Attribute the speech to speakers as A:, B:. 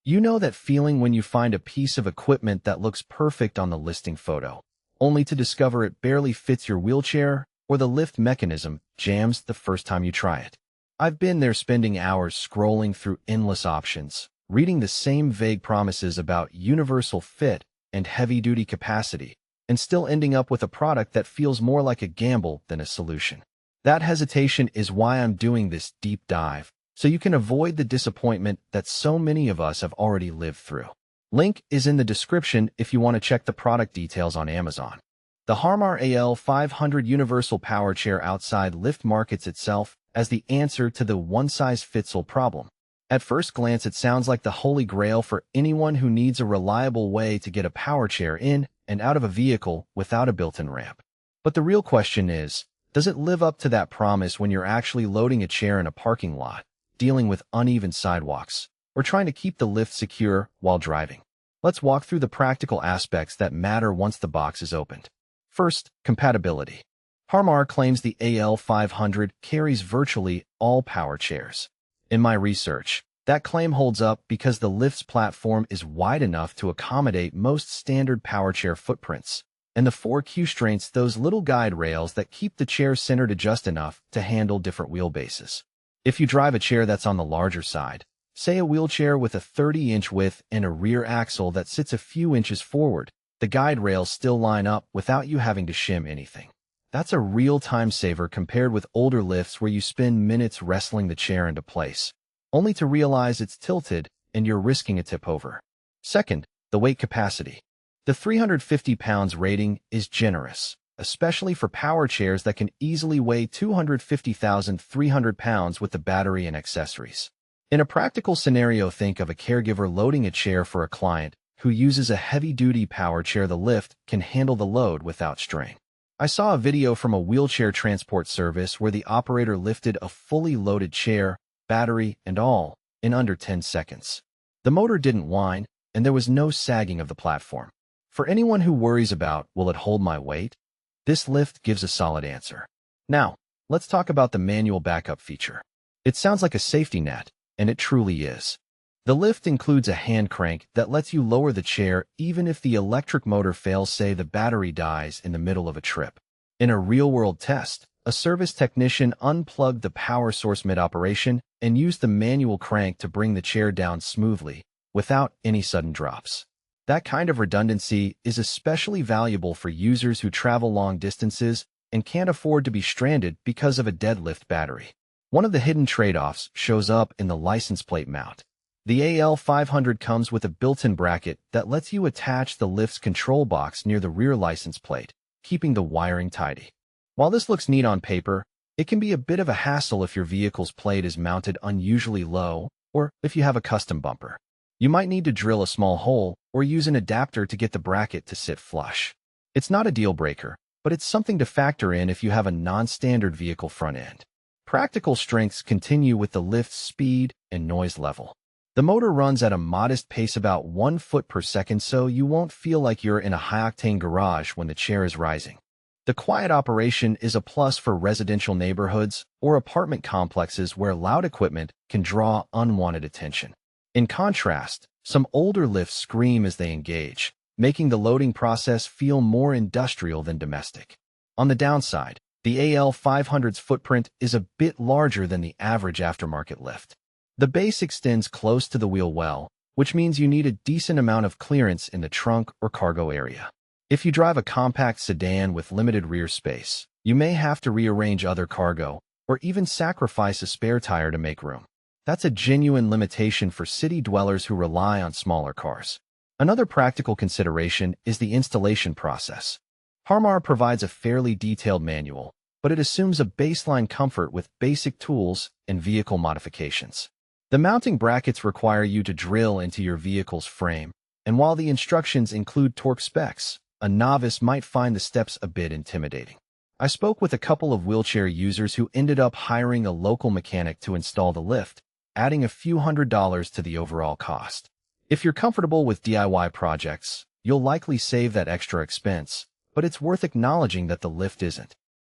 A: You know that feeling when you find a piece of equipment that looks perfect on the listing photo, only to discover it barely fits your wheelchair or the lift mechanism jams the first time you try it. I've been there spending hours scrolling through endless options, reading the same vague promises about universal fit and heavy-duty capacity, and still ending up with a product that feels more like a gamble than a solution. That hesitation is why I'm doing this deep dive, so you can avoid the disappointment that so many of us have already lived through. Link is in the description if you want to check the product details on Amazon. The Harmar AL500 Universal Power Chair outside lift markets itself as the answer to the one-size-fits-all problem. At first glance, it sounds like the holy grail for anyone who needs a reliable way to get a power chair in and out of a vehicle without a built-in ramp. But the real question is, does it live up to that promise when you're actually loading a chair in a parking lot, dealing with uneven sidewalks, or trying to keep the lift secure while driving? Let's walk through the practical aspects that matter once the box is opened. First, compatibility. Harmar claims the AL500 carries virtually all power chairs. In my research, that claim holds up because the lift's platform is wide enough to accommodate most standard power chair footprints, and the 4 Q Straints, those little guide rails that keep the chair centered just enough to handle different wheelbases. If you drive a chair that's on the larger side, say a wheelchair with a 30-inch width and a rear axle that sits a few inches forward, the guide rails still line up without you having to shim anything. That's a real time saver compared with older lifts where you spend minutes wrestling the chair into place, only to realize it's tilted and you're risking a tip over. Second, the weight capacity. The 350 pounds rating is generous, especially for power chairs that can easily weigh 250,300 pounds with the battery and accessories. In a practical scenario, think of a caregiver loading a chair for a client who uses a heavy-duty power chair. The lift can handle the load without strain. I saw a video from a wheelchair transport service where the operator lifted a fully loaded chair, battery and all, in under 10 seconds. The motor didn't whine, and there was no sagging of the platform. For anyone who worries about, will it hold my weight? This lift gives a solid answer. Now, let's talk about the manual backup feature. It sounds like a safety net, and it truly is. The lift includes a hand crank that lets you lower the chair even if the electric motor fails, say the battery dies in the middle of a trip. In a real-world test, a service technician unplugged the power source mid-operation and used the manual crank to bring the chair down smoothly, without any sudden drops. That kind of redundancy is especially valuable for users who travel long distances and can't afford to be stranded because of a dead lift battery. One of the hidden trade-offs shows up in the license plate mount. The AL500 comes with a built-in bracket that lets you attach the lift's control box near the rear license plate, keeping the wiring tidy. While this looks neat on paper, it can be a bit of a hassle if your vehicle's plate is mounted unusually low or if you have a custom bumper. You might need to drill a small hole or use an adapter to get the bracket to sit flush. It's not a deal breaker, but it's something to factor in if you have a non-standard vehicle front end. Practical strengths continue with the lift's speed and noise level. The motor runs at a modest pace, about 1 foot per second, so you won't feel like you're in a high-octane garage when the chair is rising. The quiet operation is a plus for residential neighborhoods or apartment complexes where loud equipment can draw unwanted attention. In contrast, some older lifts scream as they engage, making the loading process feel more industrial than domestic. On the downside, the AL500's footprint is a bit larger than the average aftermarket lift. The base extends close to the wheel well, which means you need a decent amount of clearance in the trunk or cargo area. If you drive a compact sedan with limited rear space, you may have to rearrange other cargo or even sacrifice a spare tire to make room. That's a genuine limitation for city dwellers who rely on smaller cars. Another practical consideration is the installation process. Harmar provides a fairly detailed manual, but it assumes a baseline comfort with basic tools and vehicle modifications. The mounting brackets require you to drill into your vehicle's frame, and while the instructions include torque specs, a novice might find the steps a bit intimidating. I spoke with a couple of wheelchair users who ended up hiring a local mechanic to install the lift, adding a few $100s to the overall cost. If you're comfortable with DIY projects, you'll likely save that extra expense, but it's worth acknowledging that the lift isn't.